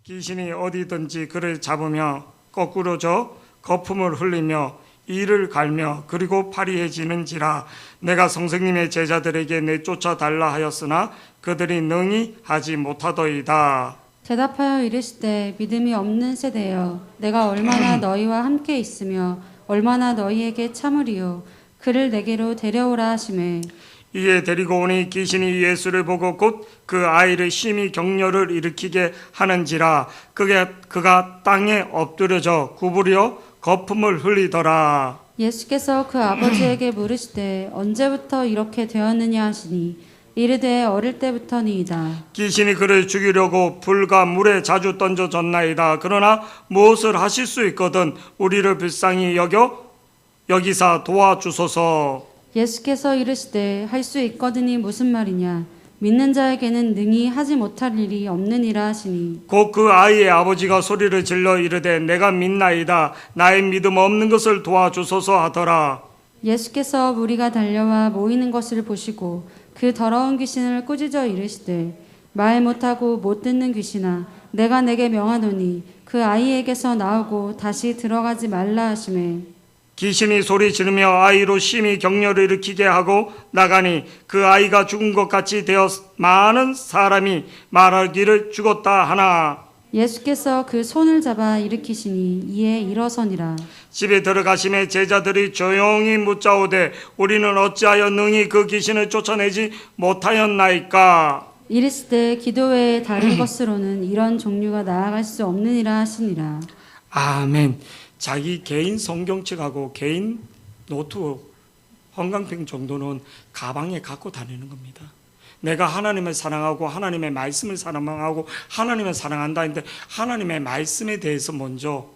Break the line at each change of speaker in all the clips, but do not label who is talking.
귀신이 어디든지 그를 잡으며 거꾸로 져 거품을 흘리며 이를 갈며 그리고 파리해지는지라. 내가 선생님의 제자들에게 내쫓아 달라 하였으나 그들이 능히 하지 못하더이다.
대답하여 이르시되 믿음이 없는 세대여 내가 얼마나 너희와 함께 있으며 얼마나 너희에게 참으리요. 그를 내게로 데려오라 하시매
이에 데리고 오니 귀신이 예수를 보고 곧 그 아이를 심히 격려를 일으키게 하는지라. 그가 땅에 엎드려져 구부려 거품을 흘리더라.
예수께서 그 아버지에게 물으시되 언제부터 이렇게 되었느냐 하시니 이르되 어릴 때부터니이다.
귀신이 그를 죽이려고 불과 물에 자주 던져졌나이다. 그러나 무엇을 하실 수 있거든 우리를 불쌍히 여기사 도와주소서.
예수께서 이르시되 할 수 있거든이 무슨 말이냐. 믿는 자에게는 능히 하지 못할 일이 없느니라 하시니
곧 그 아이의 아버지가 소리를 질러 이르되 내가 믿나이다. 나의 믿음 없는 것을 도와주소서 하더라.
예수께서 무리가 달려와 모이는 것을 보시고 그 더러운 귀신을 꾸짖어 이르시되 말 못하고 못 듣는 귀신아 내가 내게 명하노니 그 아이에게서 나오고 다시 들어가지 말라 하시매
귀신이 소리 지르며 아이로 심히 격려를 일으키게 하고 나가니 그 아이가 죽은 것 같이 되어 많은 사람이 말하기를 죽었다 하나.
예수께서 그 손을 잡아 일으키시니 이에 일어서니라.
집에 들어가심에 제자들이 조용히 묻자오되 우리는 어찌하여 능히 그 귀신을 쫓아내지 못하였나이까.
이르시되 기도 외에 다른 것으로는 이런 종류가 나아갈 수 없느니라 하시니라.
아멘. 자기 개인 성경책하고 개인 노트북 형광펜 정도는 가방에 갖고 다니는 겁니다. 내가 하나님을 사랑하고 하나님의 말씀을 사랑하고 하나님을 사랑한다 했는데 하나님의 말씀에 대해서 먼저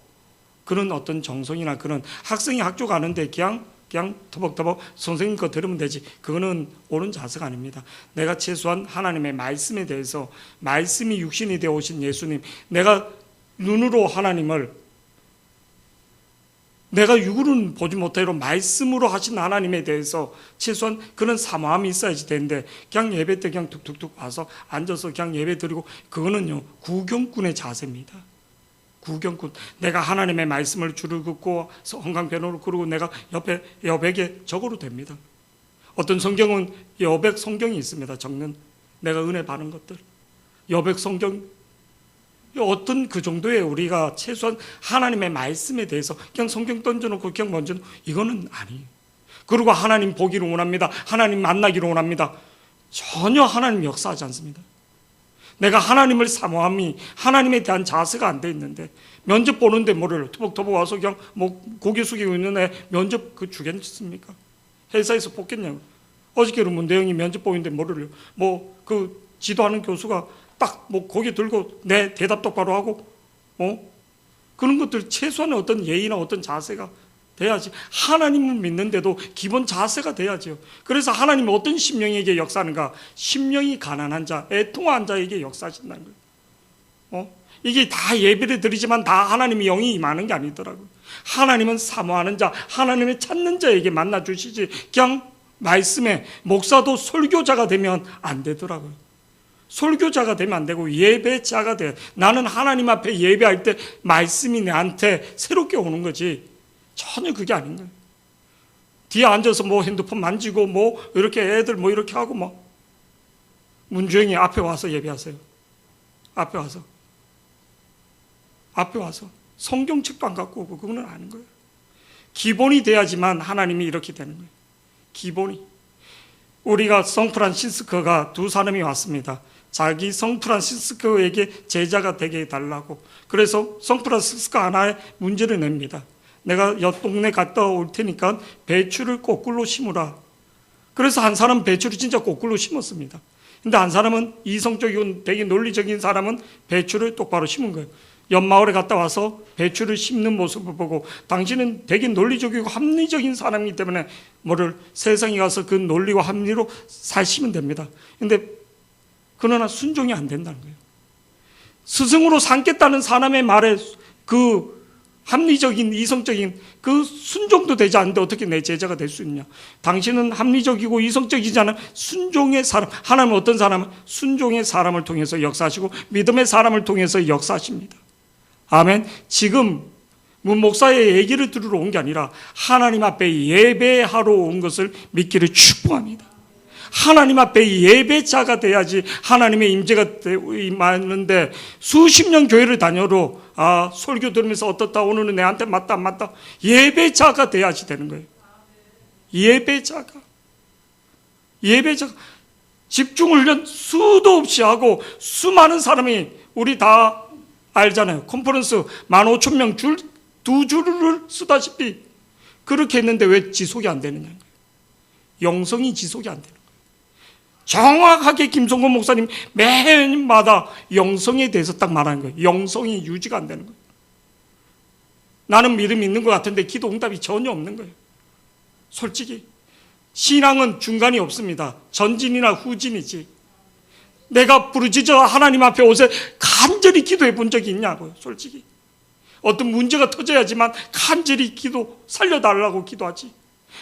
그런 어떤 정성이나 그런 학생이 학교 가는데 그냥 터벅터벅 선생님 거 들으면 되지. 그거는 옳은 자세가 아닙니다. 내가 최소한 하나님의 말씀에 대해서 말씀이 육신이 되어 오신 예수님, 내가 눈으로 하나님을 내가 육으로는 보지 못해도 말씀으로 하신 하나님에 대해서 최소한 그런 사모함이 있어야지 되는데 그냥 예배 때 그냥 툭툭툭 와서 앉아서 그냥 예배 드리고 그거는요 구경꾼의 자세입니다. 구경꾼. 내가 하나님의 말씀을 줄을 긋고 형광펜으로 그리고 내가 옆에 여백에 적어도 됩니다. 어떤 성경은 여백 성경이 있습니다. 적는 내가 은혜 받은 것들 여백 성경 어떤 그 정도의 우리가 최소한 하나님의 말씀에 대해서 그냥 성경 던져놓고 그냥 먼저 이거는 아니에요. 그리고 하나님 보기를 원합니다. 하나님 만나기를 원합니다. 전혀 하나님 역사하지 않습니다. 내가 하나님을 사모함이 하나님에 대한 자세가 안 돼 있는데 면접 보는데 뭐를 터벅터벅 와서 그냥 뭐 고개 숙이고 있는 애 면접 그 주겠습니까? 회사에서 뽑겠냐고. 어저께는 문대영이 면접 보는데 뭐를 뭐 그 지도하는 교수가 딱 뭐 고개 들고 내 대답 똑바로 하고 그런 것들 최소한의 어떤 예의나 어떤 자세가 돼야지. 하나님을 믿는데도 기본 자세가 돼야죠. 그래서 하나님이 어떤 심령에게 역사하는가? 심령이 가난한 자, 애통한 자에게 역사하신다는 거예요. 이게 다 예배를 드리지만 다 하나님의 영이 임하는 게 아니더라고요. 하나님은 사모하는 자, 하나님을 찾는 자에게 만나 주시지 그냥 말씀에 목사도 설교자가 되면 안 되더라고요. 설교자가 되면 안 되고 예배자가 돼. 나는 하나님 앞에 예배할 때 말씀이 내한테 새롭게 오는 거지 전혀 그게 아닌 거예요. 뒤에 앉아서 뭐 핸드폰 만지고 뭐 이렇게 애들 뭐 이렇게 하고 뭐 문주영이 앞에 와서 예배하세요. 앞에 와서 성경책도 안 갖고 오고 그거는 아닌 거예요. 기본이 돼야지만 하나님이 이렇게 되는 거예요. 기본이. 우리가 성프란시스코가 두 사람이 왔습니다. 자기 성프란시스코에게 제자가 되게 해달라고. 그래서 성프란시스코 하나의 문제를 냅니다. 내가 옆 동네 갔다 올 테니까 배추를 거꾸로 심으라. 그래서 한 사람은 배추를 진짜 거꾸로 심었습니다. 근데 한 사람은 이성적이고 되게 논리적인 사람은 배추를 똑바로 심은 거예요. 옆마을에 갔다 와서 배추를 심는 모습을 보고 당신은 되게 논리적이고 합리적인 사람이기 때문에 뭐를 세상에 가서 그 논리와 합리로 사시면 됩니다. 근데 그러나 순종이 안 된다는 거예요. 스승으로 삼겠다는 사람의 말에 그 합리적인 이성적인 그 순종도 되지 않는데 어떻게 내 제자가 될 수 있냐? 당신은 합리적이고 이성적이지 않은 순종의 사람. 하나님은 어떤 사람은 순종의 사람을 통해서 역사하시고 믿음의 사람을 통해서 역사하십니다. 아멘. 지금 목사의 얘기를 들으러 온 게 아니라 하나님 앞에 예배하러 온 것을 믿기를 축복합니다. 하나님 앞에 예배자가 돼야지 하나님의 임재가 임하는데, 수십 년 교회를 다녀도 설교 들으면서 어떻다, 오늘은 내한테 맞다 안 맞다, 예배자가 돼야지 되는 거예요. 예배자가 집중 훈련 수도 없이 하고 수많은 사람이, 우리 다 알잖아요. 컨퍼런스 15,000명 두 줄을 쓰다시피 그렇게 했는데 왜 지속이 안 되느냐. 영성이 지속이 안 되는 거예요. 정확하게 김성곤 목사님 매일마다 영성에 대해서 딱 말하는 거예요. 영성이 유지가 안 되는 거예요. 나는 믿음이 있는 것 같은데 기도 응답이 전혀 없는 거예요. 솔직히 신앙은 중간이 없습니다. 전진이나 후진이지. 내가 부르짖어 하나님 앞에 옷에 간절히 기도해 본 적이 있냐고요. 솔직히 어떤 문제가 터져야지만 간절히 살려달라고 기도하지.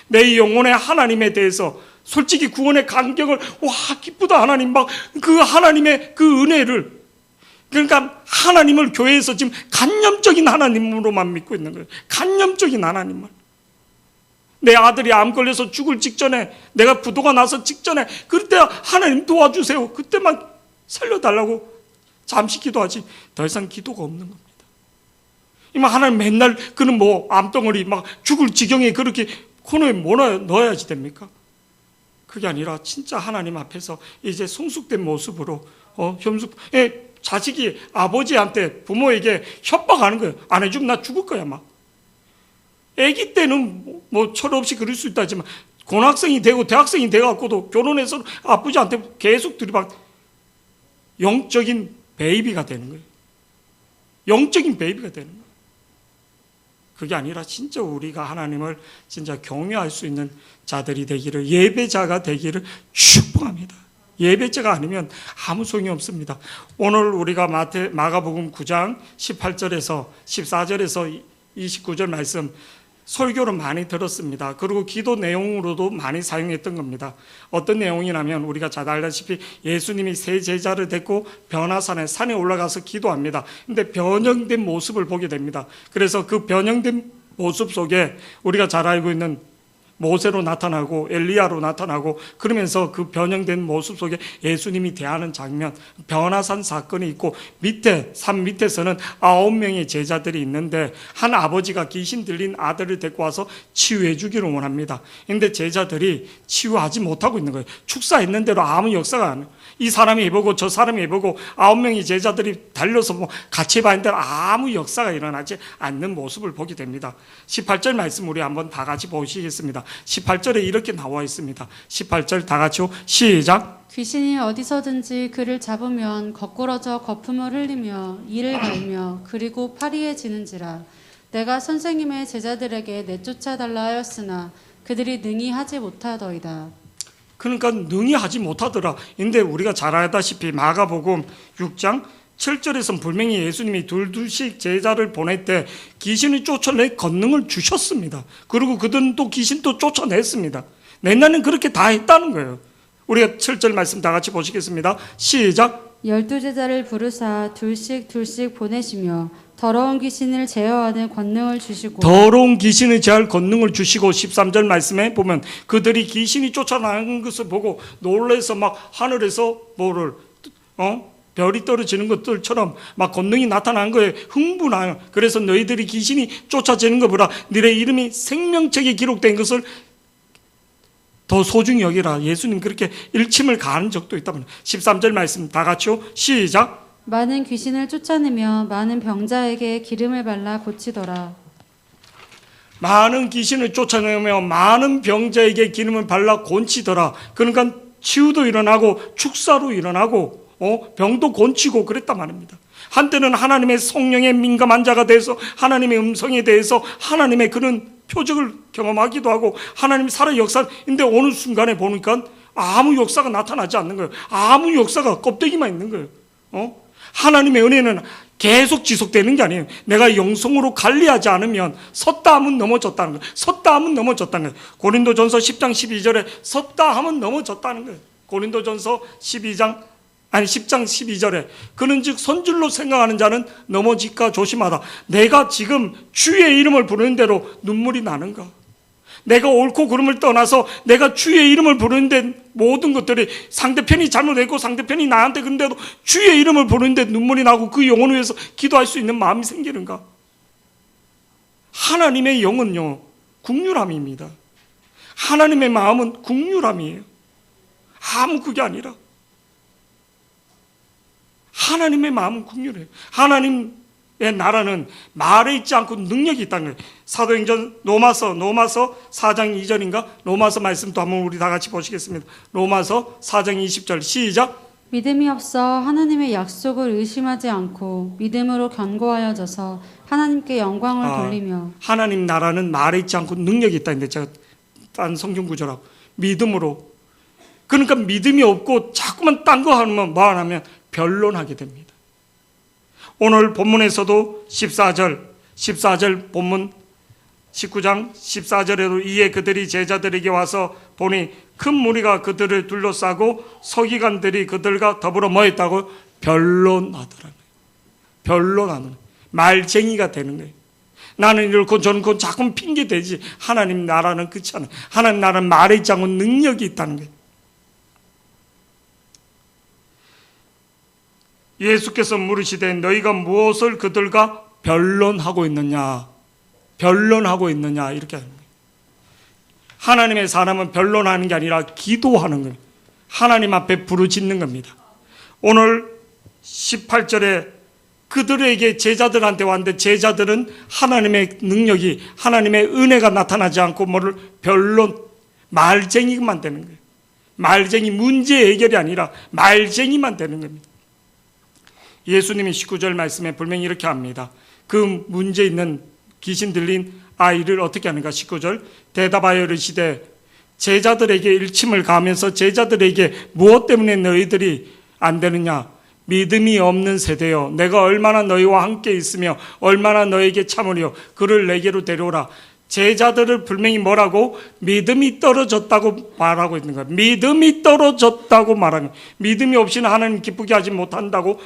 내 영혼의 하나님에 대해서 솔직히 구원의 감격을, 와 기쁘다 하나님, 막 그 하나님의 그 은혜를, 그러니까 하나님을 교회에서 지금 간념적인 하나님으로만 믿고 있는 거예요. 간념적인 하나님만. 내 아들이 암 걸려서 죽을 직전에, 내가 부도가 나서 직전에, 그때 하나님 도와주세요, 그때만 살려달라고 잠시 기도하지 더 이상 기도가 없는 겁니다. 이만 하나님 맨날 그는 암덩어리 막 죽을 지경에 그렇게 코너에 넣어야지 됩니까? 그게 아니라 진짜 하나님 앞에서 이제 성숙된 모습으로 자식이 아버지한테, 부모에게 협박하는 거예요. 안 해주면 나 죽을 거야 막. 아기 때는 철없이 그럴 수 있다지만 고등학생이 되고 대학생이 돼갖고도 결혼해서 아버지한테 계속 들이박, 영적인 베이비가 되는 거예요. 영적인 베이비가 되는 거예요. 그게 아니라 진짜 우리가 하나님을 진짜 경외할 수 있는 자들이 되기를, 예배자가 되기를 축복합니다. 예배자가 아니면 아무 소용이 없습니다. 오늘 우리가 마가복음 9장 18절에서 14절에서 29절 말씀 설교로 많이 들었습니다. 그리고 기도 내용으로도 많이 사용했던 겁니다. 어떤 내용이냐면 우리가 잘 알다시피 예수님이 세 제자를 데리고 변화산에 올라가서 기도합니다. 근데 변형된 모습을 보게 됩니다. 그래서 그 변형된 모습 속에 우리가 잘 알고 있는 모세로 나타나고 엘리야로 나타나고, 그러면서 그 변형된 모습 속에 예수님이 대하는 장면, 변화산 사건이 있고, 산 밑에서는 9명의 제자들이 있는데 한 아버지가 귀신 들린 아들을 데리고 와서 치유해 주기를 원합니다. 그런데 제자들이 치유하지 못하고 있는 거예요. 축사했는 대로 아무 역사가 안 해요. 이 사람이 해보고 저 사람이 해보고 9명의 제자들이 달려서 같이 해봤는데 아무 역사가 일어나지 않는 모습을 보게 됩니다. 18절 말씀 우리 한번 다 같이 보시겠습니다. 18절에 이렇게 나와 있습니다. 18절 다 같이요. 시작.
귀신이 어디서든지 그를 잡으면 거꾸러져 거품을 흘리며 이를 갈며 그리고 파리해지는지라. 내가 선생님의 제자들에게 내쫓아 달라 하였으나 그들이 능히 하지 못하더이다.
그러니까 능히 하지 못하더라. 근데 우리가 잘 알다시피 마가복음 6장 7절에서는 분명히 예수님이 둘씩 제자를 보낼 때 귀신을 쫓아낼 권능을 주셨습니다. 그리고 그들은 또 귀신도 쫓아냈습니다. 옛날에는 그렇게 다 했다는 거예요. 우리가 7절 말씀 다 같이 보시겠습니다. 시작.
12제자를 부르사 둘씩 보내시며 더러운 귀신을 제어하는 권능을 주시고,
더러운 귀신을 제할 권능을 주시고, 13절 말씀에 보면 그들이 귀신이 쫓아나는 것을 보고 놀라서 막 하늘에서 별이 떨어지는 것들처럼 막 권능이 나타난 거에 흥분하여, 그래서 너희들이 귀신이 쫓아지는 거 보라, 너희 이름이 생명책에 기록된 것을 더 소중히 여기라. 예수님 그렇게 일침을 가한 적도 있다면. 13절 말씀 다 같이요. 시작.
많은 귀신을 쫓아내며 많은 병자에게 기름을 발라 고치더라.
많은 귀신을 쫓아내며 많은 병자에게 기름을 발라 고치더라. 그러니까 치유도 일어나고 축사로 일어나고 병도 고치고 그랬단 말입니다. 한때는 하나님의 성령에 민감한 자가 돼서 하나님의 음성에 대해서 하나님의 그런 표적을 경험하기도 하고 하나님이 살아 역사인데, 어느 순간에 보니까 아무 역사가 나타나지 않는 거예요. 아무 역사가 껍데기만 있는 거예요. 하나님의 은혜는 계속 지속되는 게 아니에요. 내가 영성으로 관리하지 않으면 섰다 하면 넘어졌다는 거예요. 섰다 하면 넘어졌다는 거예요. 고린도전서 10장 12절에 섰다 하면 넘어졌다는 거예요. 고린도전서 10장 12절에 그런즉 선줄로 생각하는 자는 넘어질까 조심하라. 내가 지금 주의 이름을 부르는 대로 눈물이 나는가? 내가 옳고 그름을 떠나서 내가 주의 이름을 부르는데 모든 것들이 상대편이 잘못했고 상대편이 나한테 근데도 주의 이름을 부르는데 눈물이 나고 그 영혼을 위해서 기도할 수 있는 마음이 생기는가? 하나님의 영은요, 국률함입니다. 하나님의 마음은 국률함이에요. 아무 그게 아니라 하나님의 마음은 국률해요. 하나님의 나라는 말에 있지 않고 능력이 있다는 거예요. 사도행전 로마서 4장 2절인가? 로마서 말씀도 한번 우리 다 같이 보시겠습니다. 로마서 4장 20절 시작.
믿음이 없어 하나님의 약속을 의심하지 않고 믿음으로 견고하여져서 하나님께 영광을 돌리며.
하나님 나라는 말에 있지 않고 능력이 있다는데 제가 딴 성경 구절하고 믿음으로. 그러니까 믿음이 없고 자꾸만 딴 거 하면 뭐 하냐면 변론하게 됩니다. 오늘 본문에서도 14절 본문 19장 14절에도 이에 그들이 제자들에게 와서 보니 큰 무리가 그들을 둘러싸고 서기관들이 그들과 더불어 뭐 했다고? 변론하더라는 거예요. 변론하는 거예요. 말쟁이가 되는 거예요. 나는 이렇고 저는 그건 자꾸 핑계대지. 하나님 나라는 그렇지 않아요. 하나님 나라는 말에 있지 않고 능력이 있다는 거예요. 예수께서 물으시되 너희가 무엇을 그들과 변론하고 있느냐? 변론하고 있느냐? 이렇게 하는 거예요. 하나님의 사람은 변론하는 게 아니라 기도하는 거예요. 하나님 앞에 부르짖는 겁니다. 오늘 18절에 그들에게 제자들한테 왔는데 제자들은 하나님의 능력이 하나님의 은혜가 나타나지 않고 뭐를 변론 말쟁이만 되는 거예요. 말쟁이 문제 해결이 아니라 말쟁이만 되는 겁니다. 예수님이 19절 말씀에 분명히 이렇게 합니다. 그 문제 있는 귀신 들린 아이를 어떻게 하는가? 19절 대답하여 이르시되 제자들에게 일침을 가하면서 제자들에게 무엇 때문에 너희들이 안 되느냐? 믿음이 없는 세대여 내가 얼마나 너희와 함께 있으며 얼마나 너에게 참으려 그를 내게로 데려오라. 제자들을 분명히 뭐라고? 믿음이 떨어졌다고 말하고 있는 거예요. 믿음이 떨어졌다고 말하는 거예요. 믿음이 없이는 하나님 기쁘게 하지 못한다고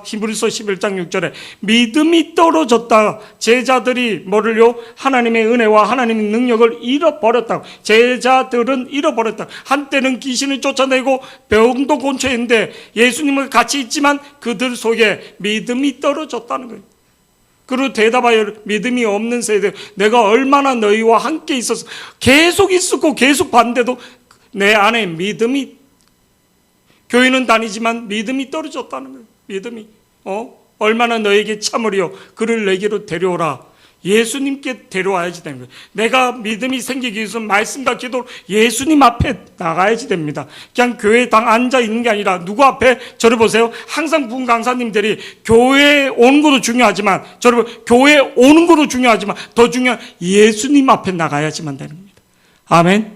히브리서 11장 6절에 믿음이 떨어졌다. 제자들이 뭐를요? 하나님의 은혜와 하나님의 능력을 잃어버렸다고. 제자들은 잃어버렸다. 한때는 귀신을 쫓아내고 병도 곤초했는데 예수님을 같이 있지만 그들 속에 믿음이 떨어졌다는 거예요. 그리고 대답하여 믿음이 없는 세대 내가 얼마나 너희와 함께 있어서 계속 있었고 계속 봤는데도 내 안에 믿음이 교회는 다니지만 믿음이 떨어졌다는 거예요. 믿음이 얼마나 너에게 참으려 그를 내게로 데려오라. 예수님께 데려와야지 되는 거예요. 내가 믿음이 생기기 위해서 말씀과 기도로 예수님 앞에 나가야지 됩니다. 그냥 교회에 당 앉아 있는 게 아니라 누구 앞에? 저를 보세요. 항상 부흥 강사님들이 교회에 오는 것도 중요하지만 저를 교회에 오는 것도 중요하지만 더 중요한 예수님 앞에 나가야지만 되는 겁니다. 아멘.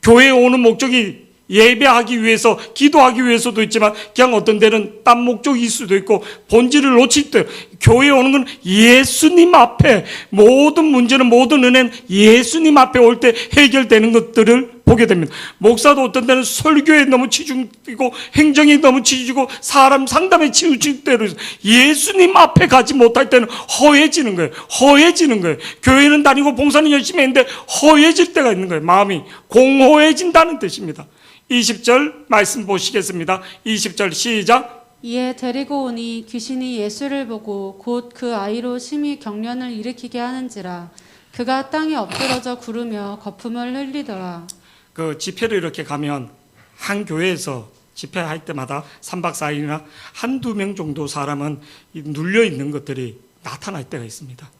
교회에 오는 목적이 예배하기 위해서 기도하기 위해서도 있지만 그냥 어떤 데는 딴 목적이 있을 수도 있고 본질을 놓칠 때 교회에 오는 건 예수님 앞에 모든 문제는 모든 은혜는 예수님 앞에 올 때 해결되는 것들을 보게 됩니다. 목사도 어떤 데는 설교에 너무 치중되고 행정에 너무 치중되고 사람 상담에 치우칠 때로 예수님 앞에 가지 못할 때는 허해지는 거예요. 허해지는 거예요. 교회는 다니고 봉사는 열심히 했는데 허해질 때가 있는 거예요. 마음이 공허해진다는 뜻입니다. 20절 말씀 보시겠습니다. 20절 시작.
이에 데리고 오니 귀신이 예수를 보고 곧 그 아이로 심히 경련을 일으키게 하는지라 그가 땅에 엎드러져 구르며 거품을 흘리더라.
그 집회를 이렇게 가면 한 교회에서 집회할 때마다 3박 4일이나 한두 명 정도 사람은 눌려 있는 것들이 나타날 때가 있습니다.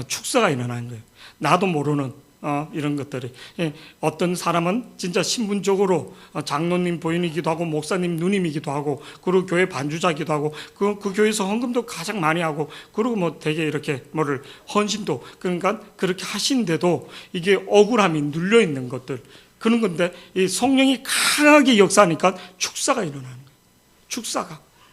축사가 일어나는 거예요. 나도 모르는 이런 것들이. 어떤 사람은 진짜 신분적으로 장로님 부인이기도 하고 목사님 누님이기도 하고 그리고 교회 반주자기도 하고 그 교회에서 헌금도 가장 많이 하고 그리고 뭐 되게 이렇게 뭐를 헌신도 그러니까 그렇게 하신데도 이게 억울함이 눌려 있는 것들 그런 건데 이 성령이 강하게 역사하니까 축사가 일어나는 거예요.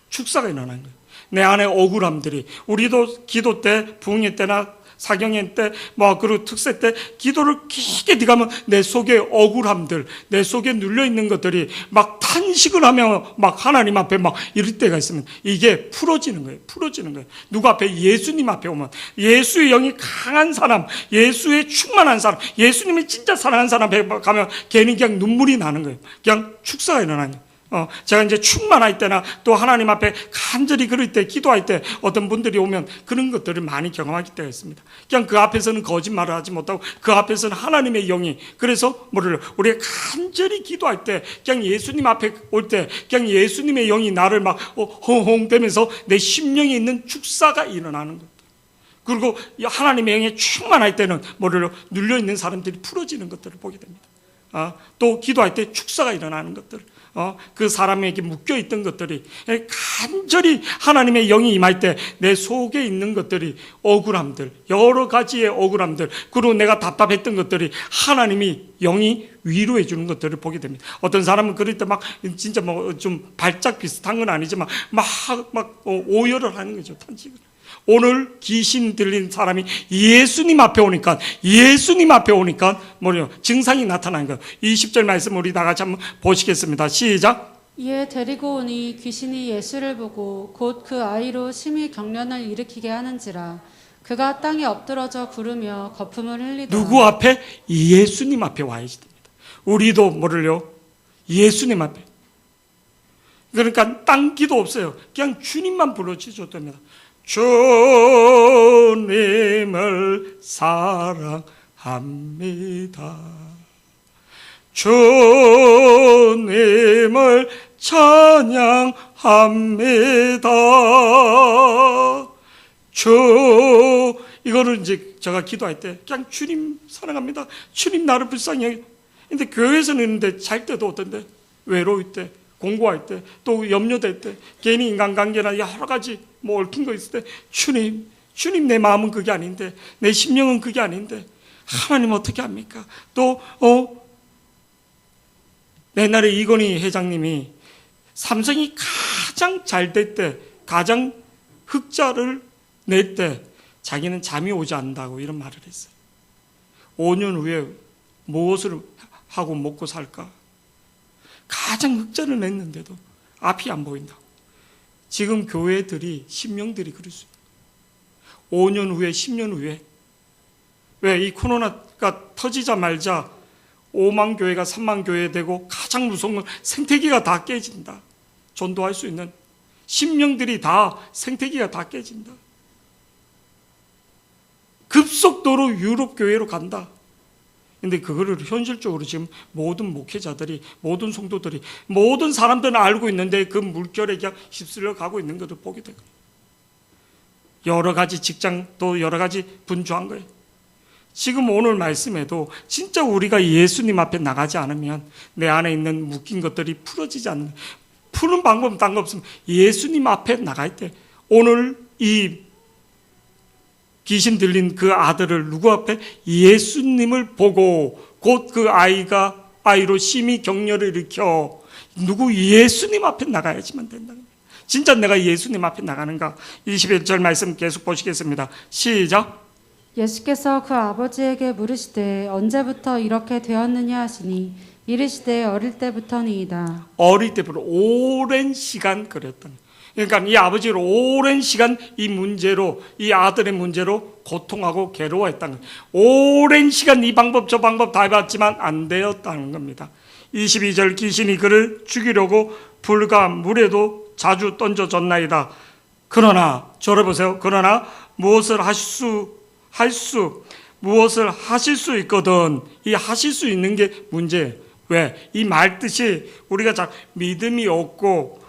축사가 일어나는 거예요. 내 안에 억울함들이, 우리도 기도 때, 부흥회 때나 사경회 때, 그리고 특세 때 기도를 깊게 들어가면 내 속에 억울함들, 내 속에 눌려 있는 것들이 막 탄식을 하며 막 하나님 앞에 막 이럴 때가 있으면 이게 풀어지는 거예요. 풀어지는 거예요. 누구 앞에? 예수님 앞에 오면, 예수의 영이 강한 사람, 예수의 충만한 사람, 예수님이 진짜 사랑하는 사람 앞에 가면 괜히 그냥 눈물이 나는 거예요. 그냥 축사가 일어나는 거예요. 제가 이제 충만할 때나 또 하나님 앞에 간절히 그럴 때, 기도할 때 어떤 분들이 오면 그런 것들을 많이 경험하기 때가 있습니다. 그냥 그 앞에서는 거짓말을 하지 못하고 그 앞에서는 하나님의 영이, 그래서 우리가 간절히 기도할 때, 그냥 예수님 앞에 올 때 그냥 예수님의 영이 나를 막 허홍대면서 내 심령에 있는 축사가 일어나는 것. 그리고 하나님의 영에 충만할 때는 눌려있는 사람들이 풀어지는 것들을 보게 됩니다. 또 기도할 때 축사가 일어나는 것들, 그 사람에게 묶여있던 것들이 간절히 하나님의 영이 임할 때 내 속에 있는 것들이, 억울함들, 여러 가지의 억울함들, 그리고 내가 답답했던 것들이 하나님이 영이 위로해 주는 것들을 보게 됩니다. 어떤 사람은 그럴 때 막 진짜 좀 발작 비슷한 건 아니지만 막 오열을 하는 거죠. 탄식을. 오늘 귀신 들린 사람이 예수님 앞에 오니까 증상이 나타나는 거예요. 20절 말씀 우리 다 같이 한번 보시겠습니다. 시작.
이에 데리고 오니 귀신이 예수를 보고 곧 그 아이로 심히 경련을 일으키게 하는지라. 그가 땅에 엎드러져 구르며 거품을 흘리더라.
누구 앞에? 예수님 앞에 와야지 됩니다. 우리도 예수님 앞에. 그러니까 딴 기도 없어요. 그냥 주님만 불러주셔도 됩니다. 주님을 사랑합니다. 주님을 찬양합니다. 이거를 이제 제가 기도할 때 그냥 주님 사랑합니다. 주님 나를 불쌍히 여기. 근데 교회에서는 있는데 잘 때도 어떤데? 외로울 때, 공부할 때, 또 염려될 때, 괜히 인간관계나 여러 가지 얽힌 거 있을 때, 주님 내 마음은 그게 아닌데, 내 심령은 그게 아닌데, 하나님 어떻게 합니까? 또 옛날에 이건희 회장님이 삼성이 가장 잘 될 때, 가장 흑자를 낼 때 자기는 잠이 오지 않는다고 이런 말을 했어요. 5년 후에 무엇을 하고 먹고 살까? 가장 흑자를 냈는데도 앞이 안 보인다고. 지금 교회들이, 신명들이 그럴 수 있어요. 5년 후에, 10년 후에. 왜? 이 코로나가 터지자마자 5만 교회가 3만 교회 되고 가장 무서운 건 생태계가 다 깨진다. 전도할 수 있는 신명들이 다, 생태계가 다 깨진다. 급속도로 유럽 교회로 간다. 근데 그거를 현실적으로 지금 모든 목회자들이, 모든 성도들이, 모든 사람들은 알고 있는데 그 물결에 그냥 휩쓸려 가고 있는 것을 보게 되고, 여러 가지 직장도 여러 가지 분주한 거예요. 지금 오늘 말씀에도 진짜 우리가 예수님 앞에 나가지 않으면 내 안에 있는 묶인 것들이 풀어지지 않는, 푸는 방법은 딴 거 없습니다. 예수님 앞에 나갈 때, 오늘 이 귀신 들린 그 아들을 누구 앞에? 예수님을 보고 곧 그 아이로 심히 격려를 일으켜 누구? 예수님 앞에 나가야지만 된다는 거예요. 진짜 내가 예수님 앞에 나가는가? 21절 말씀 계속 보시겠습니다. 시작.
예수께서 그 아버지에게 물으시되 언제부터 이렇게 되었느냐 하시니 이르시되 어릴 때부터니이다.
어릴 때부터 오랜 시간 그랬던 거예요. 그러니까 이 아버지를 오랜 시간 이 문제로, 이 아들의 문제로 고통하고 괴로워했다는 거예요. 오랜 시간 이 방법 저 방법 다 해봤지만 안 되었다는 겁니다. 22절 귀신이 그를 죽이려고 불과 물에도 자주 던져졌나이다. 그러나 저러보세요. 그러나 무엇을 무엇을 하실 수 있거든. 이 하실 수 있는 게 문제예요. 왜? 이 말 뜻이 우리가 잘 믿음이 없고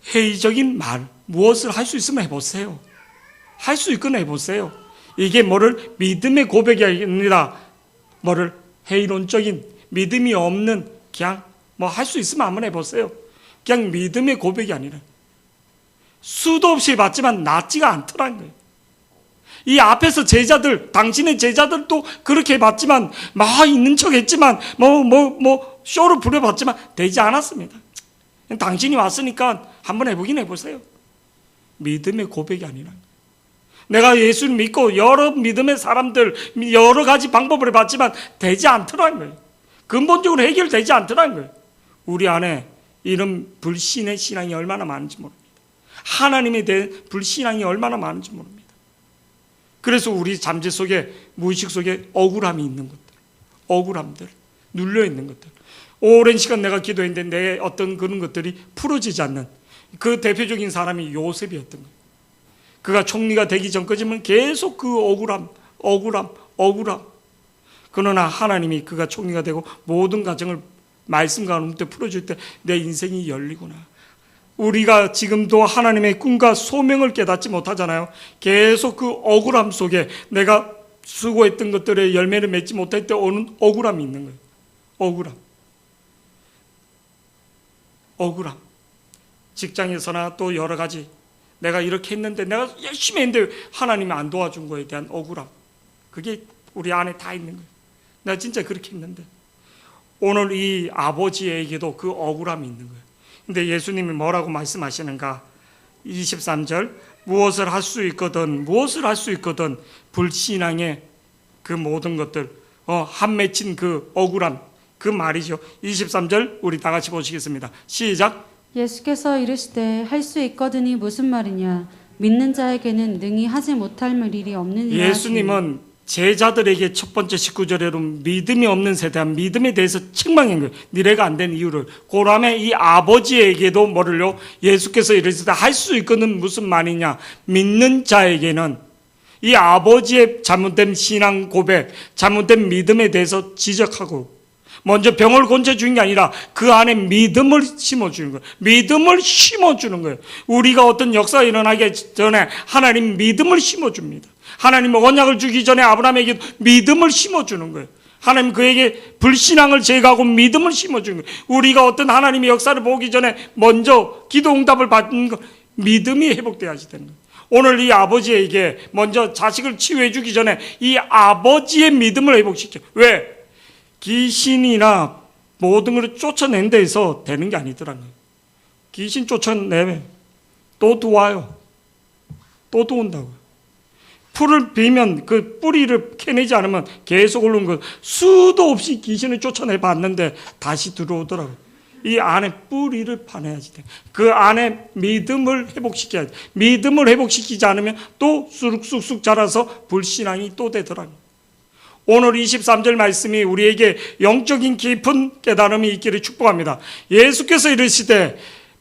회의적인 말, 무엇을 할 수 있으면 해보세요. 할 수 있거나 해보세요. 이게 믿음의 고백이 아닙니다. 회의론적인, 믿음이 없는, 그냥 할 수 있으면 한번 해보세요. 그냥 믿음의 고백이 아니라 수도 없이 해봤지만 낫지가 않더라는 거예요. 이 앞에서 제자들, 당신의 제자들도 그렇게 해봤지만, 있는 척 했지만, 쇼를 부려봤지만 되지 않았습니다. 당신이 왔으니까 한번 해보긴 해보세요. 믿음의 고백이 아니라. 내가 예수를 믿고 여러 믿음의 사람들 여러 가지 방법을 해봤지만 되지 않더라는 거예요. 근본적으로 해결되지 않더라는 거예요. 우리 안에 이런 불신의 신앙이 얼마나 많은지 모릅니다. 하나님에 대한 불신앙이 얼마나 많은지 모릅니다. 그래서 우리 잠재 속에, 무의식 속에 억울함이 있는 것들, 억울함들, 눌려있는 것들, 오랜 시간 내가 기도했는데 내 어떤 그런 것들이 풀어지지 않는 그 대표적인 사람이 요셉이었던 거예요. 그가 총리가 되기 전까지는 계속 그 억울함. 그러나 하나님이 그가 총리가 되고 모든 가정을 말씀 가운데 풀어줄 때 내 인생이 열리구나. 우리가 지금도 하나님의 꿈과 소명을 깨닫지 못하잖아요. 계속 그 억울함 속에 내가 수고했던 것들의 열매를 맺지 못할 때 오는 억울함이 있는 거예요. 억울함. 직장에서나 또 여러 가지 내가 이렇게 했는데 내가 열심히 했는데 하나님이 안 도와준 거에 대한 억울함. 그게 우리 안에 다 있는 거예요. 내가 진짜 그렇게 했는데. 오늘 이 아버지에게도 그 억울함이 있는 거예요. 근데 예수님이 뭐라고 말씀하시는가? 23절 무엇을 할 수 있거든 불신앙의 그 모든 것들 한 맺힌 그 억울함 그 말이죠. 23절 우리 다 같이 보시겠습니다. 시작.
예수께서 이르시되 할 수 있거든이 무슨 말이냐 믿는 자에게는 능히 하지 못할 일이 없느니라.
예수님은 제자들에게 첫 번째 19절에로 믿음이 없는 세대한 믿음에 대해서 책망한 거예요. 니네가 안 된 이유를. 그 다음에 이 아버지에게도 뭐를요? 예수께서 이르시되 할 수 있거든 무슨 말이냐. 믿는 자에게는 이 아버지의 잘못된 신앙 고백, 잘못된 믿음에 대해서 지적하고 먼저 병을 고쳐주는 게 아니라 그 안에 믿음을 심어주는 거예요. 믿음을 심어주는 거예요. 우리가 어떤 역사가 일어나기 전에 하나님 믿음을 심어줍니다. 하나님 언약을 주기 전에 아브라함에게 믿음을 심어주는 거예요. 하나님 그에게 불신앙을 제거하고 믿음을 심어주는 거예요. 우리가 어떤 하나님의 역사를 보기 전에 먼저 기도 응답을 받는 거 믿음이 회복돼야지 되는 거예요. 오늘 이 아버지에게 먼저 자식을 치유해 주기 전에 이 아버지의 믿음을 회복시켜. 왜? 귀신이나 모든 걸 쫓아낸 데에서 되는 게 아니더라는 거예요. 귀신 쫓아내면 또 들어와요. 또 들어온다고요. 풀을 베면 그 뿌리를 캐내지 않으면 계속 오르는 거 수도 없이 귀신을 쫓아내 봤는데 다시 들어오더라고요. 이 안에 뿌리를 파내야지 돼. 그 안에 믿음을 회복시켜야 돼. 믿음을 회복시키지 않으면 또 쑥쑥쑥 자라서 불신앙이 또 되더라고요. 오늘 23절 말씀이 우리에게 영적인 깊은 깨달음이 있기를 축복합니다. 예수께서 이르시되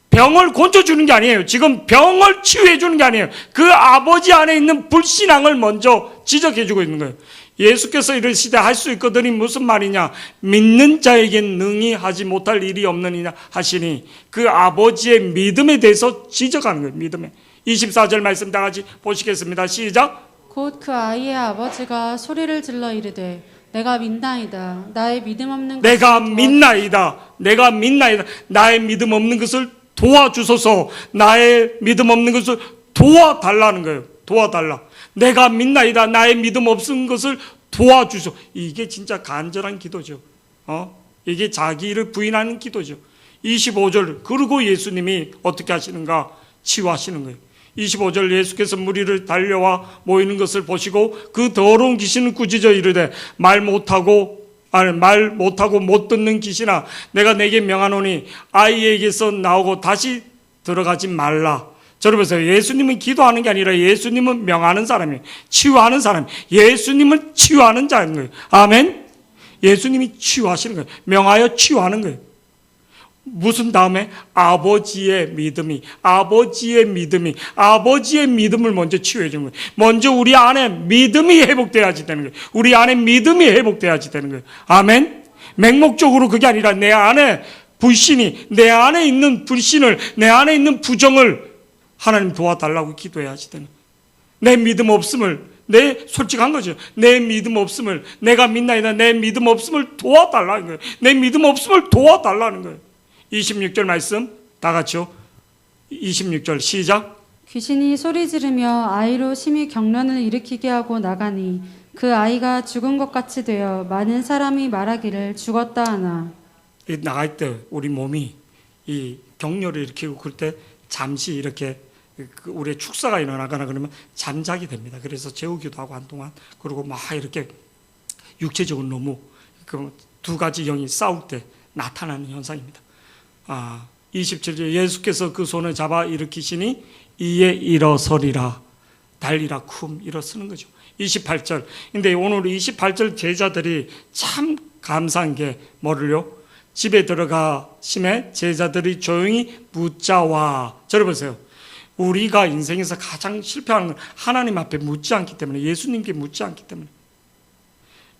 병을 고쳐주는 게 아니에요. 지금 병을 치유해 주는 게 아니에요. 그 아버지 안에 있는 불신앙을 먼저 지적해 주고 있는 거예요. 예수께서 이르시되 할 수 있거든이 무슨 말이냐. 믿는 자에겐 능히 하지 못할 일이 없느니냐 하시니 그 아버지의 믿음에 대해서 지적하는 거예요. 믿음에. 24절 말씀 다 같이 보시겠습니다. 시작.
곧 그 아이의 아버지가 소리를 질러 이르되 내가 믿나이다. 나의 믿음 없는 것을
내가 믿나이다. 나의 믿음 없는 것을 도와주소서. 나의 믿음 없는 것을 도와달라는 거예요. 도와달라. 내가 믿나이다. 나의 믿음 없는 것을 도와주소. 이게 진짜 간절한 기도죠. 이게 자기를 부인하는 기도죠. 25절 그리고 예수님이 어떻게 하시는가? 치유하시는 거예요. 25절 예수께서 무리를 달려와 모이는 것을 보시고 그 더러운 귀신을 꾸짖어 이르되 말 못하고 못 듣는 귀신아 내가 내게 명하노니 아이에게서 나오고 다시 들어가지 말라. 저러면서 예수님은 기도하는 게 아니라 예수님은 명하는 사람이에요. 치유하는 사람. 예수님은 치유하는 자인 거예요. 아멘. 예수님이 치유하시는 거예요. 명하여 치유하는 거예요. 무슨 다음에 아버지의 믿음을 먼저 치유해 주는 거예요. 먼저 우리 안에 믿음이 회복돼야지 되는 거예요. 우리 안에 믿음이 회복돼야지 되는 거예요. 아멘. 맹목적으로 그게 아니라 내 안에 내 안에 있는 불신을, 내 안에 있는 부정을 하나님 도와달라고 기도해야지 되는 거예요. 내 믿음 없음을, 솔직한 거죠. 내 믿음 없음을, 내가 믿나이다. 내 믿음 없음을 도와달라는 거예요. 내 믿음 없음을 도와달라는 거예요. 26절 말씀 다 같이요. 26절 시작.
귀신이 소리 지르며 아이로 심히 경련을 일으키게 하고 나가니 그 아이가 죽은 것 같이 되어 많은 사람이 말하기를 죽었다 하나.
나갈 때 우리 몸이 이 경련을 일으키고 그럴 때 잠시 이렇게 우리의 축사가 일어나거나 그러면 잠자게 됩니다. 그래서 재우기도 하고 한동안. 그리고 막 이렇게 육체적으로 너무 그 두 가지 영이 싸울 때 나타나는 현상입니다. 27절 예수께서 그 손을 잡아 일으키시니 이에 일어서리라 달리라 쿰 일어서는 거죠. 28절. 근데 오늘 28절 제자들이 참 감사한 게 뭐를요? 집에 들어가심에 제자들이 조용히 묻자와. 저를 보세요. 우리가 인생에서 가장 실패하는 건 하나님 앞에 묻지 않기 때문에, 예수님께 묻지 않기 때문에.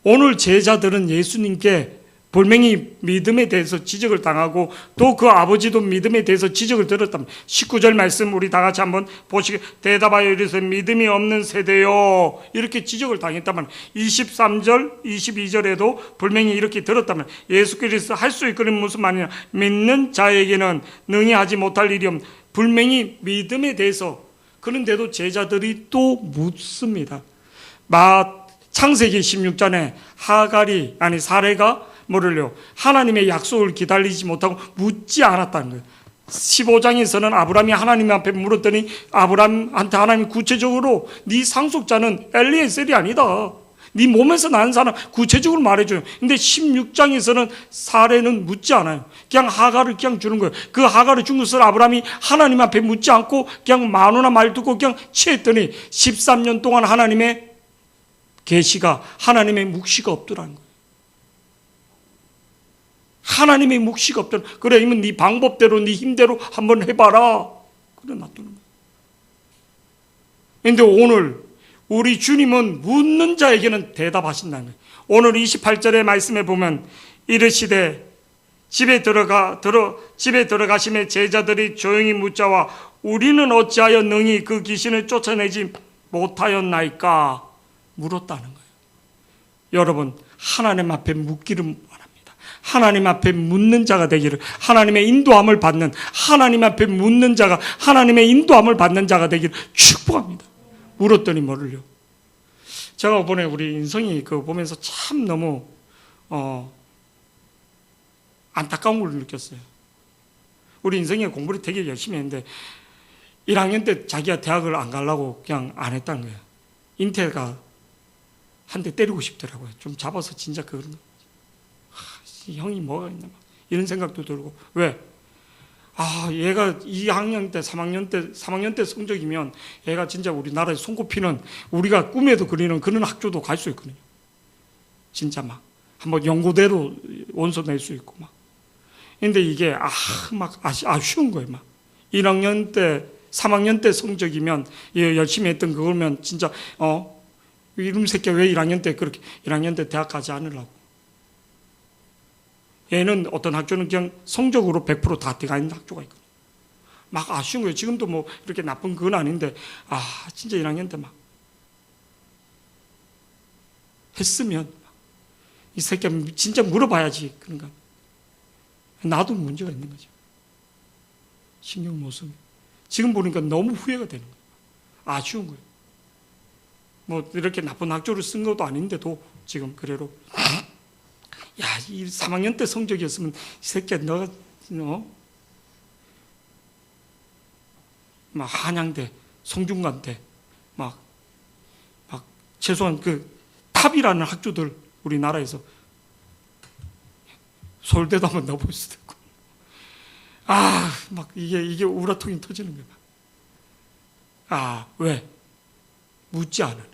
오늘 제자들은 예수님께 분명히 믿음에 대해서 지적을 당하고 또 그 아버지도 믿음에 대해서 지적을 들었다면 19절 말씀 우리 다 같이 한번 보시게. 대답하여 이르되 믿음이 없는 세대요 이렇게 지적을 당했다면 23절 22절에도 분명히 이렇게 들었다면 예수께서 할 수 있거든 무슨 말이냐 믿는 자에게는 능히 하지 못할 일이 없는 분명히 믿음에 대해서. 그런데도 제자들이 또 묻습니다. 창세기 16장에 사레가 뭐를요? 하나님의 약속을 기다리지 못하고 묻지 않았다는 거예요. 15장에서는 아브라함이 하나님 앞에 물었더니 아브라함한테 하나님이 구체적으로 네 상속자는 엘리에셀이 아니다. 네 몸에서 난 사람 구체적으로 말해줘요. 근데 16장에서는 사레는 묻지 않아요. 그냥 하갈을 그냥 주는 거예요. 그 하갈을 준 것을 아브라함이 하나님 앞에 묻지 않고 그냥 마누나 말 듣고 그냥 취했더니 13년 동안 하나님의 계시가 하나님의 묵시가 없더라는 거예요. 하나님의 묵시가 없더라. 그래 이면 네 방법대로 네 힘대로 한번 해봐라. 그래 놔두는 거예요. 그런데 오늘 우리 주님은 묻는 자에게는 대답하신다는 거예요. 오늘 28절의 말씀에 보면 이르시되 집에 들어가심에 제자들이 조용히 묻자와 우리는 어찌하여 능히 그 귀신을 쫓아내지 못하였나이까 물었다는 거예요. 여러분 하나님 앞에 묻기를 바랍니다. 하나님 앞에 묻는 자가 되기를, 하나님의 인도함을 받는, 하나님 앞에 묻는 자가 하나님의 인도함을 받는 자가 되기를 축복합니다. 물었더니 뭐를요? 제가 이번에 우리 인성이 그거 보면서 참 너무 안타까운 걸 느꼈어요. 우리 인성이가 공부를 되게 열심히 했는데 1학년 때 자기가 대학을 안 가려고 그냥 안 했다는 거예요. 인태가 한 대 때리고 싶더라고요. 좀 잡아서 진짜 그런 형이 뭐가 있나 막 이런 생각도 들고. 왜? 얘가 2학년 때 3학년 때 성적이면 얘가 진짜 우리나라에 손꼽히는, 우리가 꿈에도 그리는 그런 학교도 갈 수 있거든요. 진짜 막 한번 연고대로 원서 낼 수 있고 막. 근데 이게 아쉬운 거예요. 막 1학년 때 3학년 때 성적이면 열심히 했던 그거면 진짜 이놈 새끼야 왜 1학년 때 그렇게 1학년 때 대학 가지 않으려고. 얘는 어떤 학교는 그냥 성적으로 100% 다 들어가 있는 학교가 있거든요. 막 아쉬운 거예요. 지금도 뭐 이렇게 나쁜 건 아닌데 진짜 1학년 때 막 했으면 이 새끼야 진짜 물어봐야지. 그런가. 나도 문제가 있는 거죠. 신경 못 쓰면. 지금 보니까 너무 후회가 되는 거예요. 아쉬운 거예요. 뭐 이렇게 나쁜 학교를 쓴 것도 아닌데도 지금 그래로 이 3학년 때 성적이었으면 이 새끼야 너가 막 한양대, 성균관대 막 최소한 그 탑이라는 학교들 우리나라에서 서울대도 한번 넣어볼 수도 있고 막 이게 우라통이 터지는 거야. 왜? 묻지 않으니까.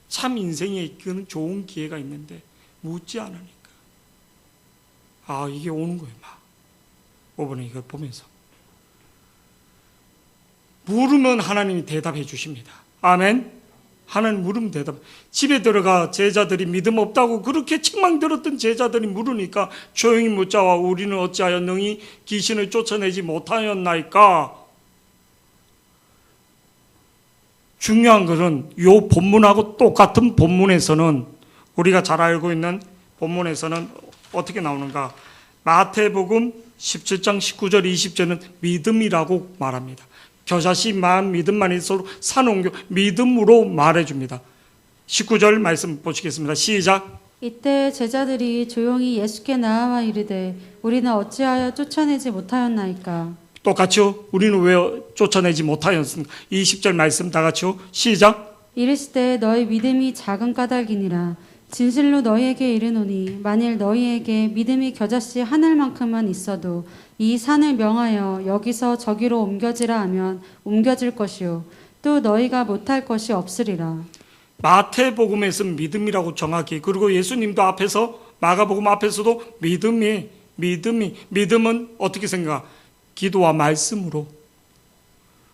참 인생에 그는 좋은 기회가 있는데 묻지 않으니까. 이게 오는 거예요. 막 이번에 이걸 보면서 물으면 하나님이 대답해 주십니다. 아멘. 하나님 물으면 대답. 집에 들어가 제자들이 믿음 없다고 그렇게 책망 들었던 제자들이 물으니까 조용히 묻자와 우리는 어찌하여 능히 귀신을 쫓아내지 못하였나이까. 중요한 것은 이 본문하고 똑같은 본문에서는, 우리가 잘 알고 있는 본문에서는 어떻게 나오는가. 마태복음 17장 19절 20절은 믿음이라고 말합니다. 겨자씨만 믿음만 있어도 산옮겨 믿음으로 말해줍니다. 19절 말씀 보시겠습니다. 시작.
이때 제자들이 조용히 예수께 나아와 이르되 우리는 어찌하여 쫓아내지 못하였나이까.
똑같이요. 우리는 왜 쫓아내지 못하였습니까? 20절 말씀 다 같이요. 시작.
이르시되 너희 믿음이 작은 까닭이니라. 진실로 너희에게 이르노니 만일 너희에게 믿음이 겨자씨 하늘만큼만 있어도 이 산을 명하여 여기서 저기로 옮겨지라 하면 옮겨질 것이요 또 너희가 못할 것이 없으리라.
마태복음에서 믿음이라고 정확히, 그리고 예수님도 앞에서, 마가복음 앞에서도 믿음은 어떻게 생각하? 기도와 말씀으로.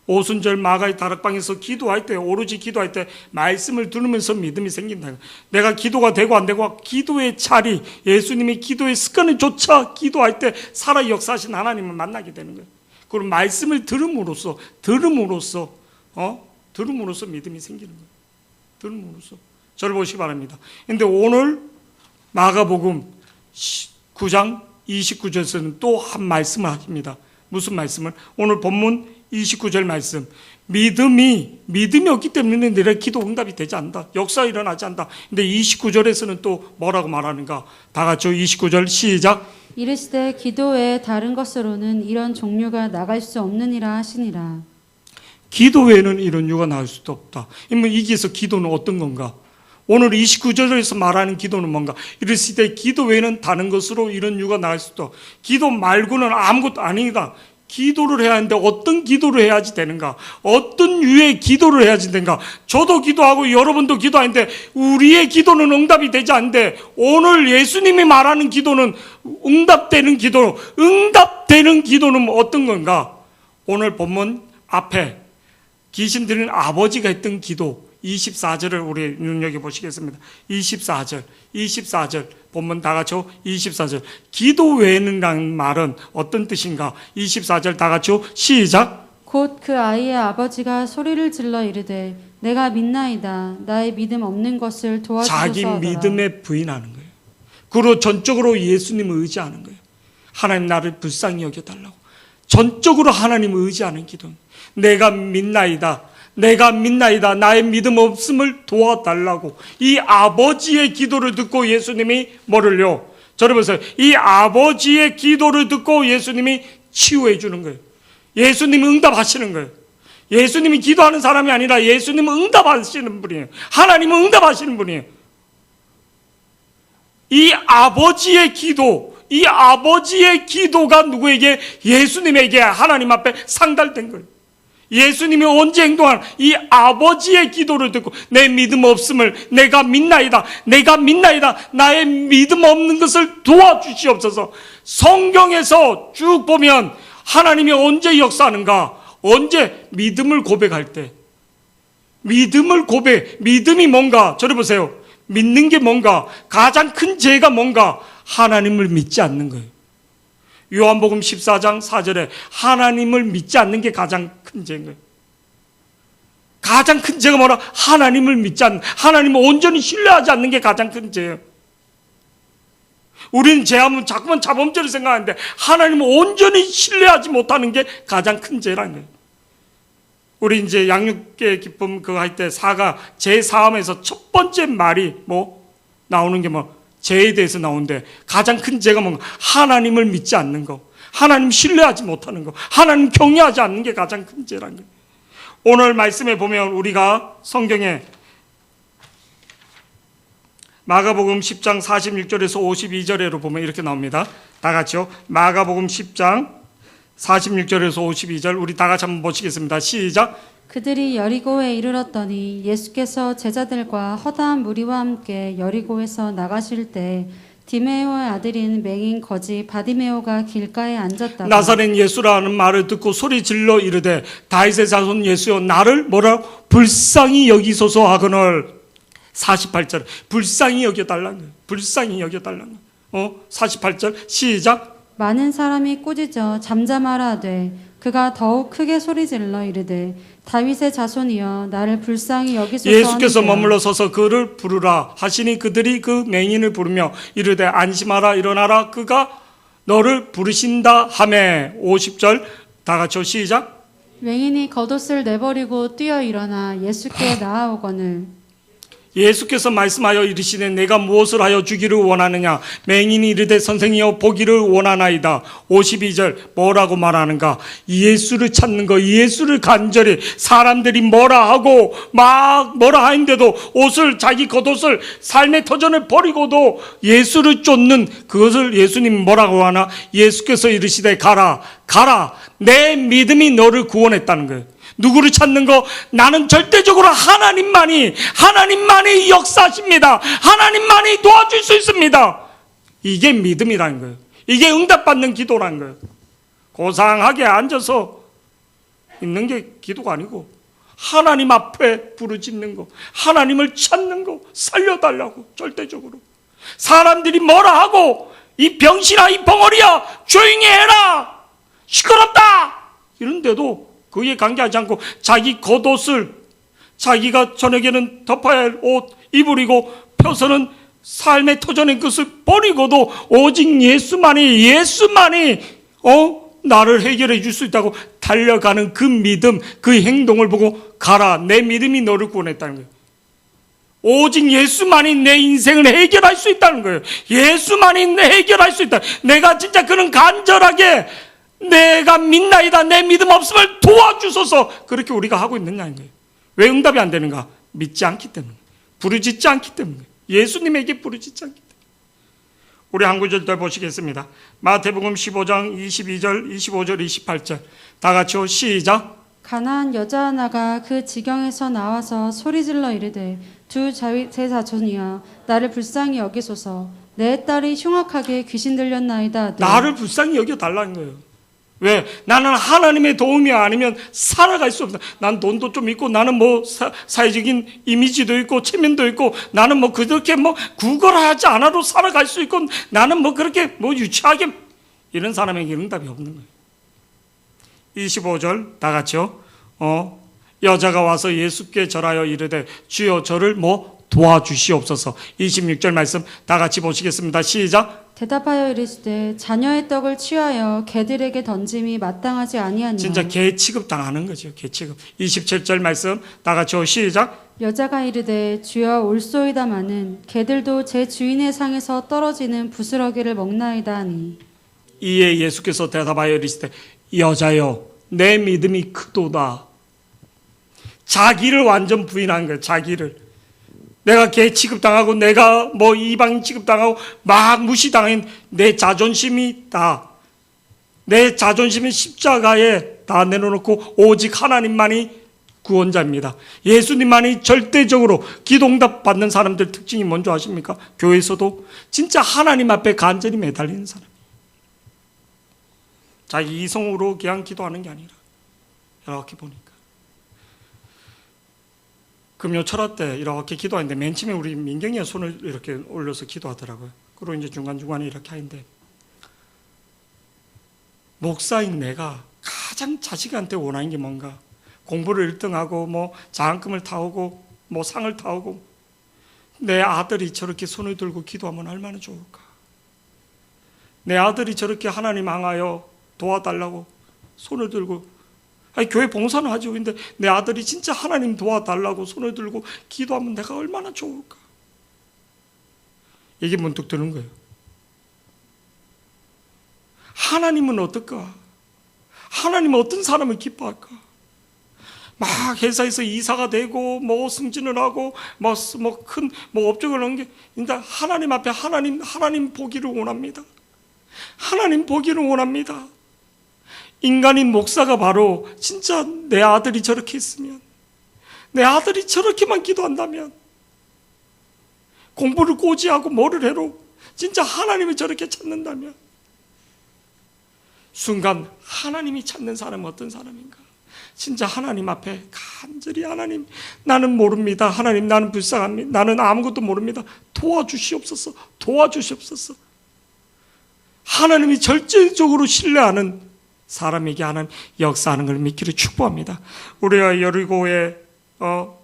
오순절 마가의 다락방에서 기도할 때, 오로지 기도할 때 말씀을 들으면서 믿음이 생긴다. 내가 기도가 되고 안 되고, 기도의 자리, 예수님의 기도의 습관을 조차 기도할 때 살아 역사하신 하나님을 만나게 되는 거예요. 그리고 말씀을 들음으로써 믿음이 생기는 거예요. 들음으로써. 저를 보시기 바랍니다. 근데 오늘 마가복음 9장 29절에서는 또 한 말씀을 하십니다. 무슨 말씀을? 오늘 본문 29절 말씀. 믿음이 없기 때문에 내 기도 응답이 되지 않는다. 역사 일어나지 않는다. 근데 29절에서는 또 뭐라고 말하는가? 다 같이 29절 시작.
이르시되 기도 외에 다른 것으로는 이런 종류가 나갈 수 없느니라 하시니라.
기도 외에는 이런 이유가 나올 수도 없다. 이기서 기도는 어떤 건가? 오늘 29절에서 말하는 기도는 뭔가? 이르시되 기도 외에는 다른 것으로 이런 이유가 나올 수도 없다. 기도 말고는 아무것도 아니다. 기도를 해야 하는데 어떤 기도를 해야지 되는가? 어떤 유의 기도를 해야지 되는가? 저도 기도하고 여러분도 기도하는데 우리의 기도는 응답이 되지 않는데, 오늘 예수님이 말하는 기도는 응답되는 기도는 어떤 건가? 오늘 본문 앞에 귀신 들린 아버지가 했던 기도 24절을 우리 눈여겨보시겠습니다. 24절 본문 다 같이 24절. 기도 외에는 말은 어떤 뜻인가? 24절 다 같이 시작.
곧 그 아이의 아버지가 소리를 질러 이르되 내가 믿나이다. 나의 믿음 없는 것을 도와주소서
자기
하더라.
믿음에 부인하는 거예요. 그리고 전적으로 예수님을 의지하는 거예요. 하나님 나를 불쌍히 여겨달라고. 전적으로 하나님을 의지하는 기도. 내가 믿나이다. 나의 믿음 없음을 도와달라고. 이 아버지의 기도를 듣고 예수님이 뭐를요? 저를 보세요. 이 아버지의 기도를 듣고 예수님이 치유해 주는 거예요. 예수님이 응답하시는 거예요. 예수님이 기도하는 사람이 아니라 예수님은 응답하시는 분이에요. 하나님은 응답하시는 분이에요. 이 아버지의 기도가 누구에게? 예수님에게 나님 앞에 상달된 거예요. 예수님이 언제 행동한 이 아버지의 기도를 듣고 내 믿음 없음을 내가 믿나이다. 나의 믿음 없는 것을 도와주시옵소서. 성경에서 쭉 보면 하나님이 언제 역사하는가? 언제? 믿음을 고백할 때. 믿음이 뭔가? 저를 보세요. 믿는 게 뭔가? 가장 큰 죄가 뭔가? 하나님을 믿지 않는 거예요. 요한복음 14장 4절에 하나님을 믿지 않는 게 가장 큰 죄인 거예요. 가장 큰 죄가 뭐라? 하나님을 믿지 않는, 하나님을 온전히 신뢰하지 않는 게 가장 큰 죄예요. 우리는 죄하면 자꾸만 자범죄를 생각하는데 하나님을 온전히 신뢰하지 못하는 게 가장 큰 죄라는 거예요. 우리 이제 양육의 기쁨 그거 할 때 제4함에서 첫 번째 말이 나오는 게 죄에 대해서 나오는데, 가장 큰 죄가 뭔가? 하나님을 믿지 않는 거, 하나님 신뢰하지 못하는 거, 하나님 경외하지 않는 게 가장 큰 죄라는 거예요. 오늘 말씀에 보면 우리가 성경에 마가복음 10장 46절에서 52절에로 보면 이렇게 나옵니다. 다 같이요. 마가복음 10장 46절에서 52절 우리 다 같이 한번 보시겠습니다. 시작.
그들이 여리고에 이르렀더니 예수께서 제자들과 허다한 무리와 함께 여리고에서 나가실 때 디메오의 아들인 맹인 거지 바디메오가 길가에 앉았다가
나사렛 예수라는 말을 듣고 소리 질러 이르되 다윗의 자손 예수여 나를 불쌍히 여기소서 하거늘. 48절 불쌍히 여겨달라는 거예요. 불쌍히 여겨달라는 거예요. 48절 시작.
많은 사람이 꾸짖어 잠잠하라 하되 그가 더욱 크게 소리질러 이르되 다윗의 자손이여 나를 불쌍히 여기소서
예수께서
하는지라.
머물러 서서 그를 부르라 하시니 그들이 그 맹인을 부르며 이르되 안심하라 일어나라 그가 너를 부르신다 하매. 50절 다 같이 시작.
맹인이 겉옷을 내버리고 뛰어 일어나 예수께 나아오거늘
예수께서 말씀하여 이르시되 내가 무엇을 하여 주기를 원하느냐 맹인이 이르되 선생이여 보기를 원하나이다. 52절 뭐라고 말하는가? 예수를 찾는 거, 예수를 간절히. 사람들이 뭐라 하고 막 뭐라 하는데도 자기 겉옷을 삶의 터전을 버리고도 예수를 쫓는 그것을 예수님 뭐라고 하나? 예수께서 이르시되 가라 내 믿음이 너를 구원했다는 거예요. 누구를 찾는 거? 나는 절대적으로 하나님만이 역사하십니다. 하나님만이 도와줄 수 있습니다. 이게 믿음이라는 거예요. 이게 응답받는 기도라는 거예요. 고상하게 앉아서 있는 게 기도가 아니고 하나님 앞에 부르짖는 거, 하나님을 찾는 거, 살려달라고. 절대적으로 사람들이 뭐라 하고 이 병신아 이 벙어리야 조용히 해라 시끄럽다 이런데도 그에 관계하지 않고 자기 겉옷을 자기가 저녁에는 덮어야 할 옷 입으리고 펴서는 삶의 터전의 것을 버리고도 오직 예수만이 나를 해결해 줄 수 있다고 달려가는 그 믿음, 그 행동을 보고 가라 내 믿음이 너를 구원했다는 거예요. 오직 예수만이 내 인생을 해결할 수 있다는 거예요. 예수만이 해결할 수 있다. 내가 진짜 그는 간절하게 내가 믿나이다 내 믿음 없음을 도와주소서 그렇게 우리가 하고 있느냐는 거예요. 왜 응답이 안 되는가? 믿지 않기 때문에, 부르짖지 않기 때문에, 예수님에게 부르짖지 않기 때문에. 우리 한 구절 더 보시겠습니다. 마태복음 15장 22절 25절 28절 다 같이요 시작.
가나안 여자 하나가 그 지경에서 나와서 소리질러 이르되 주 제자손이여 나를 불쌍히 여기소서 내 딸이 흉악하게 귀신 들렸나이다 하되.
나를 불쌍히 여겨달라는 거예요. 왜? 나는 하나님의 도움이 아니면 살아갈 수 없다. 난 돈도 좀 있고 나는 뭐 사회적인 이미지도 있고 체면도 있고 나는 뭐 그렇게 뭐 구걸하지 않아도 살아갈 수 있고 나는 뭐 그렇게 뭐 유치하게 이런 사람에게 응답이 없는 거예요. 25절 다 같이요. 여자가 와서 예수께 절하여 이르되 주여 저를 뭐 도와주시옵소서. 26절 말씀 다 같이 보시겠습니다. 시작.
대답하여 이르시되 자녀의 떡을 취하여 개들에게 던짐이 마땅하지 아니하니라.
진짜 개 취급 당하는 거죠. 개 취급. 27절 말씀 다 같이 시작.
여자가 이르되 주여 올소이다마는 개들도 제 주인의 상에서 떨어지는 부스러기를 먹나이다 하니.
이에 예수께서 대답하여 이르시되 여자여 내 믿음이 크도다. 자기를 완전 부인한 거예요. 자기를. 내가 개 취급당하고 내가 뭐 이방인 취급당하고 막 무시당한 내 자존심이 다 내 자존심은 십자가에 다 내려놓고 오직 하나님만이 구원자입니다. 예수님만이 절대적으로 기도응답 받는 사람들 특징이 뭔지 아십니까? 교회에서도 진짜 하나님 앞에 간절히 매달리는 사람. 자기 이성으로 그냥 기도하는 게 아니라 이렇게 보니까 금요 철학 때 이렇게 기도하는데 맨 처음에 우리 민경이가 손을 이렇게 올려서 기도하더라고요. 그리고 이제 중간중간에 이렇게 하는데 목사인 내가 가장 자식한테 원하는 게 뭔가? 공부를 1등하고 뭐 장학금을 타오고 뭐 상을 타오고 내 아들이 저렇게 손을 들고 기도하면 얼마나 좋을까? 내 아들이 저렇게 하나님 향하여 도와달라고 손을 들고 아니 교회 봉사는 하죠. 근데 내 아들이 진짜 하나님 도와달라고 손을 들고 기도하면 내가 얼마나 좋을까? 이게 문득 드는 거예요. 하나님은 어떨까? 하나님은 어떤 사람을 기뻐할까? 막 회사에서 이사가 되고 뭐 승진을 하고 뭐 큰 업적을 하는 게 근데 하나님 앞에 하나님 보기를 원합니다. 하나님 보기를 원합니다. 인간인 목사가 바로 진짜 내 아들이 저렇게 했으면 내 아들이 저렇게만 기도한다면 공부를 고지하고 뭐를 해로 진짜 하나님을 저렇게 찾는다면 순간 하나님이 찾는 사람은 어떤 사람인가? 진짜 하나님 앞에 간절히 하나님 나는 모릅니다. 하나님 나는 불쌍합니다. 나는 아무것도 모릅니다. 도와주시옵소서. 도와주시옵소서. 하나님이 절대적으로 신뢰하는 사람에게 하나님 역사하는 걸 믿기를 축복합니다. 우리가 여리고의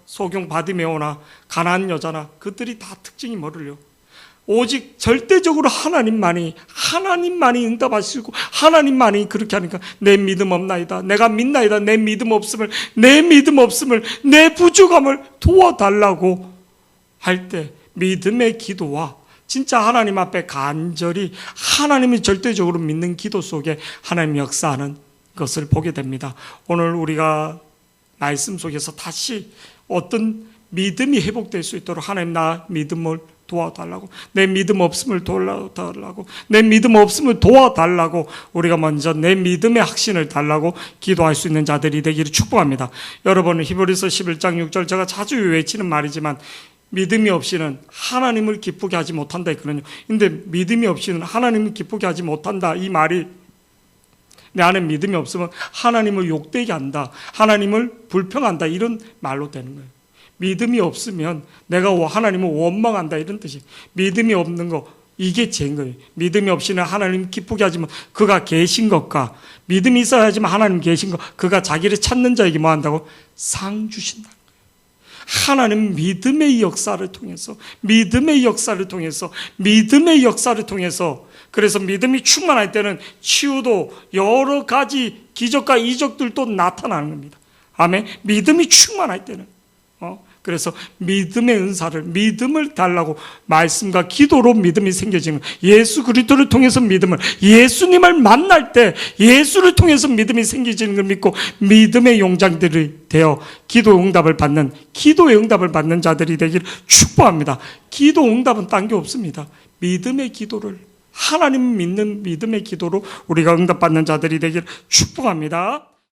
소경 바디메오나 가나안 여자나 그들이 다 특징이 뭐를요? 오직 절대적으로 하나님만이 응답하시고 하나님만이 그렇게 하니까 내 믿음 없나이다. 내가 믿나이다. 내 믿음 없음을 내 부족함을 도와달라고 할 때 믿음의 기도와 진짜 하나님 앞에 간절히 하나님이 절대적으로 믿는 기도 속에 하나님 역사하는 것을 보게 됩니다. 오늘 우리가 말씀 속에서 다시 어떤 믿음이 회복될 수 있도록 하나님 나 믿음을 도와달라고, 내 믿음 없음을 도와달라고, 내 믿음 없음을 도와달라고 우리가 먼저 내 믿음의 확신을 달라고 기도할 수 있는 자들이 되기를 축복합니다. 여러분, 히브리서 11장 6절 제가 자주 외치는 말이지만 믿음이 없이는 하나님을 기쁘게 하지 못한다 했거든요. 근데 믿음이 없이는 하나님을 기쁘게 하지 못한다, 이 말이 내 안에 믿음이 없으면 하나님을 욕되게 한다, 하나님을 불평한다, 이런 말로 되는 거예요. 믿음이 없으면 내가 하나님을 원망한다, 이런 뜻이. 믿음이 없는 거, 이게 죄인 거예요. 믿음이 없이는 하나님 기쁘게 하지만 그가 계신 것과 믿음이 있어야지만 하나님 계신 것, 그가 자기를 찾는 자에게 뭐 한다고? 상 주신다. 하나님 믿음의 역사를 통해서, 믿음의 역사를 통해서, 믿음의 역사를 통해서, 그래서 믿음이 충만할 때는 치유도 여러 가지 기적과 이적들도 나타나는 겁니다. 아멘. 믿음이 충만할 때는 그래서 믿음의 은사를, 믿음을 달라고 말씀과 기도로 믿음이 생겨지는, 예수 그리스도를 통해서 믿음을, 예수님을 만날 때 예수를 통해서 믿음이 생겨지는 걸 믿고 믿음의 용장들이 되어 기도 응답을 받는, 기도의 응답을 받는 자들이 되기를 축복합니다. 기도 응답은 딴 게 없습니다. 믿음의 기도를, 하나님 믿는 믿음의 기도로 우리가 응답받는 자들이 되기를 축복합니다.